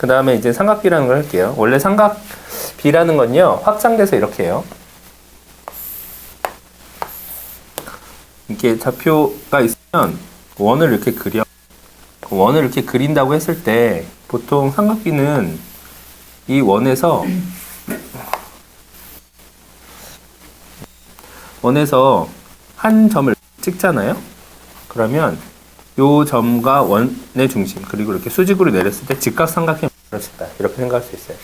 그 다음에 이제 삼각비라는 걸 할게요. 원래 삼각비라는 건요, 확장돼서 이렇게 해요. 이렇게 좌표가 있으면 원을 이렇게 그려. 원을 이렇게 그린다고 했을 때 보통 삼각비는 이 원에서 한 점을 찍잖아요. 그러면 요 점과 원의 중심 그리고 이렇게 수직으로 내렸을 때 직각삼각형이 만들어진다. 이렇게 생각할 수 있어요.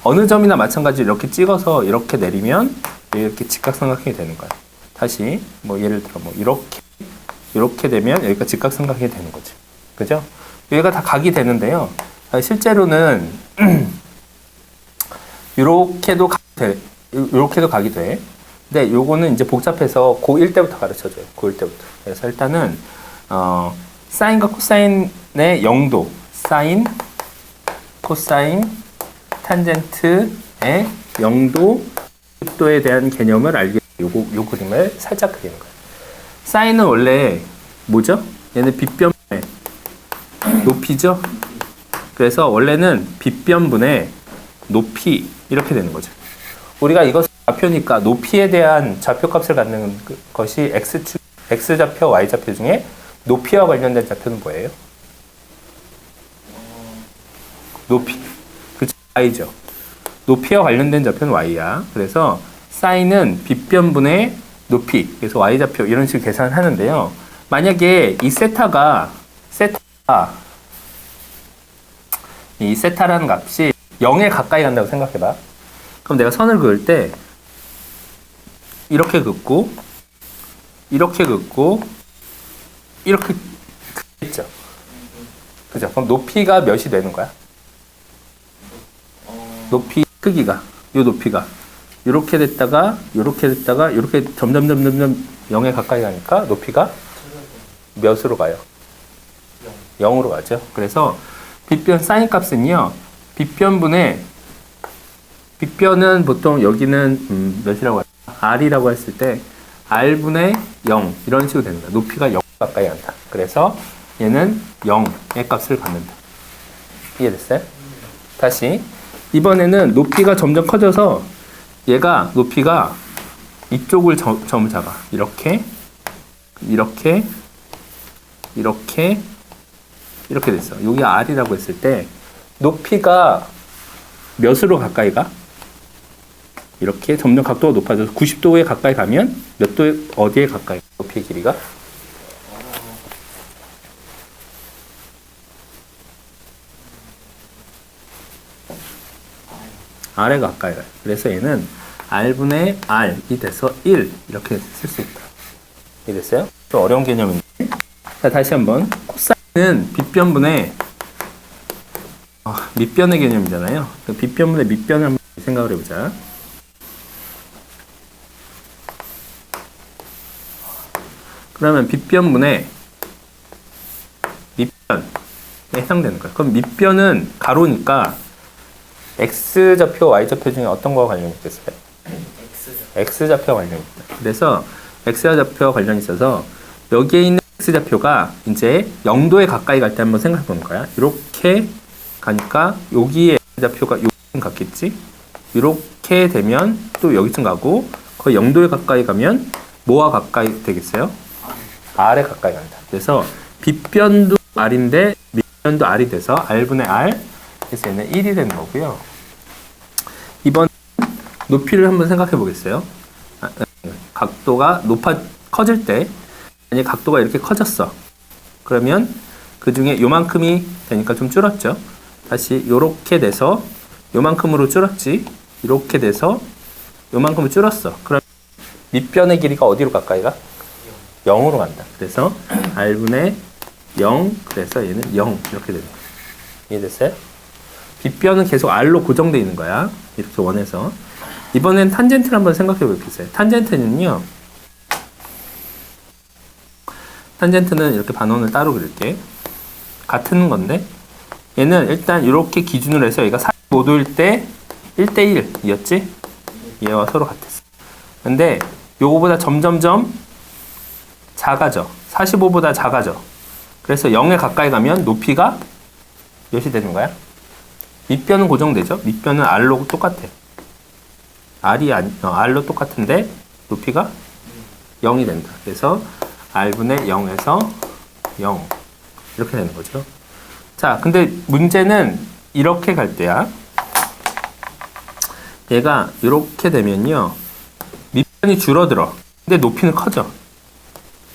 어느 점이나 마찬가지로 이렇게 찍어서 이렇게 내리면 이렇게 직각삼각형이 되는 거예요. 다시 뭐 예를 들어 뭐 이렇게 되면 여기가 직각삼각형이 되는 거죠. 그죠? 여기가 다 각이 되는데요. 실제로는 이렇게도 각이 돼. 근데 요거는 이제 복잡해서 고1 때부터 가르쳐줘요. 고1 때부터. 그래서 일단은 사인과 코사인의 영도, 사인, 코사인, 탄젠트의 영도, 도에 대한 개념을 알게 요 그림을 살짝 그리는 거예요. 사인은 원래 뭐죠? 얘는 빗변분의 높이죠? 그래서 원래는 빗변분의 높이 이렇게 되는 거죠. 우리가 이것을 좌표니까 높이에 대한 좌표값을 갖는 것이 X좌표, Y좌표 중에 높이와 관련된 좌표는 뭐예요? 높이. 그쵸? Y죠. 높이와 관련된 좌표는 Y야. 그래서 사인은 빗변분의 높이. 그래서 Y좌표 이런 식으로 계산을 하는데요. 만약에 이 세타라는 값이 0에 가까이 간다고 생각해봐. 그럼 내가 선을 그을 때 이렇게 긋고 이렇게 긋겠죠. 그죠? 그럼 높이가 몇이 되는 거야? 높이 크기가 요 높이가 이렇게 됐다가 이렇게 점점 0에 가까이 가니까 높이가 몇으로 가요? 0으로 가죠. 그래서 빗변 사인 값은요. 빗변은 보통 여기는 몇이라고 할까? R이라고 했을 때 R분의 0 이런 식으로 되는 거야. 높이가 0 가까이 간다. 그래서 얘는 0의 값을 갖는다. 이해됐어요? 다시 이번에는 높이가 점점 커져서 얘가 높이가 이쪽을 점을 잡아. 이렇게 됐어. 여기 R이라고 했을 때 높이가 몇으로 가까이 가? 이렇게 점점 각도가 높아져서 90도에 가까이 가면 몇 도에 어디에 가까이? 높이의 길이가? R에 가까이 가요. 그래서 얘는 R분의 R이 돼서 1 이렇게 쓸 수 있다. 이해됐어요? 좀 어려운 개념인데. 자, 다시 한번 코사인은 빗변분의 밑변의 개념이잖아요. 빗변분의 밑변을 한번 생각을 해보자. 그러면 빗변분의 밑변에 해당되는 거예요. 그럼 밑변은 가로니까 X좌표, Y좌표 중에 어떤 거와 관련이 있겠어요? X좌표와 관련이 있다. 그래서 X좌표와 관련이 있어서 여기에 있는 X좌표가 이제 0도에 가까이 갈 때 한번 생각해 보는 거야. 이렇게 가니까 여기에 X좌표가 여기쯤 갔겠지? 이렇게 되면 또 여기쯤 가고 거의 0도에 가까이 가면 뭐와 가까이 되겠어요? R에 가까이 간다. 그래서 빗변도 R인데 밑변도 R이 돼서 R분의 R 그래서 얘는 1이 되는 거고요. 이번 높이를 한번 생각해 보겠어요. 각도가 커질 때 만약에 각도가 이렇게 커졌어. 그러면 그 중에 요만큼이 되니까 좀 줄었죠. 다시 요렇게 돼서 요만큼으로 줄었지. 이렇게 돼서 요만큼으로 줄었어. 그럼 밑변의 길이가 어디로 가까이 가? 0으로 간다. 그래서 R분의 0 그래서 얘는 0 이렇게 되는 거야. 이해됐어요? 빗변은 계속 R로 고정되어 있는 거야. 이렇게 원해서. 이번엔 탄젠트를 한번 생각해 볼게요. 탄젠트는 이렇게 반원을 따로 그릴게. 같은 건데 얘는 일단 이렇게 기준으로 해서 얘가 45도일 때 1대1이었지? 얘와 서로 같았어. 근데 요거보다 점점점 작아져. 45보다 작아져. 그래서 0에 가까이 가면 높이가 몇이 되는 거야? 밑변은 고정되죠? 밑변은 R로 똑같아. R로 똑같은데 높이가 0이 된다. 그래서 R분의 0에서 0 이렇게 되는 거죠. 자, 근데 문제는 이렇게 갈 때야. 얘가 이렇게 되면요, 밑변이 줄어들어. 근데 높이는 커져.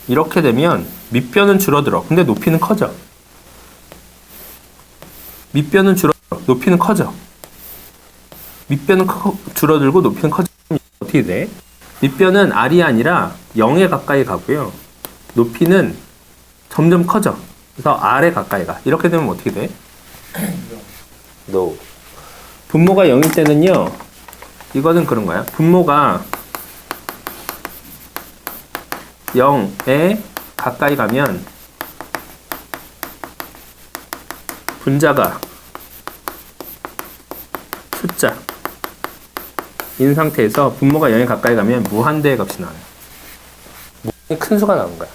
이렇게 되면 밑변은 줄어들어. 근데 높이는 커져. 밑변은 줄어들어. 높이는 커져. 밑변은 줄어들고 높이는 커지면 어떻게 돼? 밑변은 R이 아니라 0에 가까이 가고요. 높이는 점점 커져. 그래서 R에 가까이 가. 이렇게 되면 어떻게 돼? No. 분모가 0일 때는요, 이거는 그런 거야. 분모가 0에 가까이 가면 분자가 숫자 인 상태에서 분모가 0에 가까이 가면 무한대의 값이 나와요. 무한히 큰 수가 나오는 거야.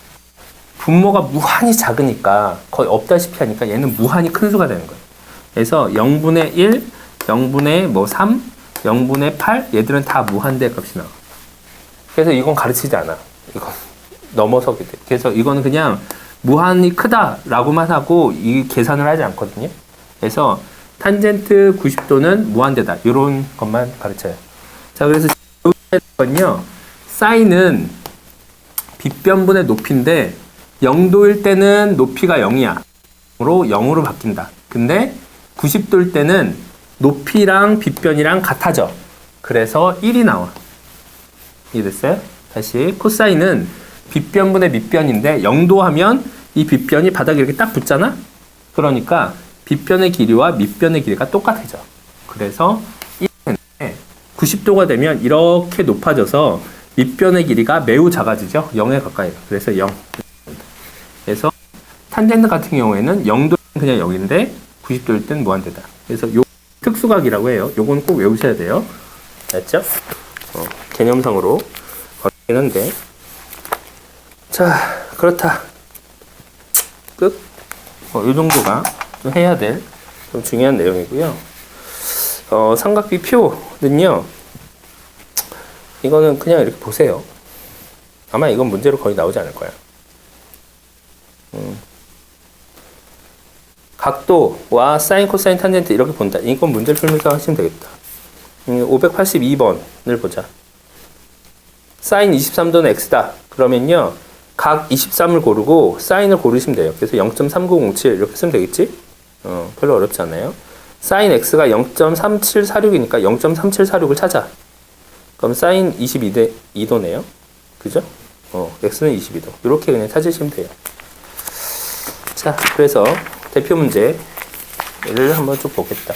분모가 무한히 작으니까 거의 없다시피 하니까 얘는 무한히 큰 수가 되는 거예요. 그래서 0분의 1, 0분의 3, 0분의 8 얘들은 다 무한대의 값이 나와. 그래서 이건 가르치지 않아. 이건 넘어서게 돼. 그래서 이거는 그냥 무한히 크다라고만 하고 이 계산을 하지 않거든요. 그래서 탄젠트 90도는 무한대다. 이런 것만 가르쳐요. 자, 그래서 이건요, 사인은 빗변분의 높이인데 0도일 때는 높이가 0이야. 0으로 바뀐다. 근데 90도일 때는 높이랑 빗변이랑 같아져. 그래서 1이 나와. 이해됐어요? 다시 코사인은 빗변분의 밑변인데 0도 하면 이 빗변이 바닥에 이렇게 딱 붙잖아? 그러니까 빗변의 길이와 밑변의 길이가 똑같아져. 그래서 1은 90도가 되면 이렇게 높아져서 밑변의 길이가 매우 작아지죠. 0에 가까이 가. 그래서 0. 그래서 탄젠트 같은 경우에는 0도는 그냥 0인데 90도일 땐 무한대다. 그래서 요 특수각이라고 해요. 요건 꼭 외우셔야 돼요. 알았죠? 개념상으로 어렵긴 한데. 자, 그렇다. 끝. 요 정도가 좀 해야 될 좀 중요한 내용이고요. 삼각비 표는요, 이거는 그냥 이렇게 보세요. 아마 이건 문제로 거의 나오지 않을 거야. 각도와 사인, 코사인, 탄젠트 이렇게 본다. 이건 문제를 풀면서 하시면 되겠다. 582번을 보자. 사인 23도는 x다. 그러면요, 각 23을 고르고 사인을 고르시면 돼요. 그래서 0.3907 이렇게 쓰면 되겠지? 별로 어렵지 않아요. 사인 x가 0.3746이니까 0.3746을 찾아. 그럼 사인 22도네요. 그죠? x는 22도. 이렇게 그냥 찾으시면 돼요. 자, 그래서 대표 문제를 한번 쭉 보겠다.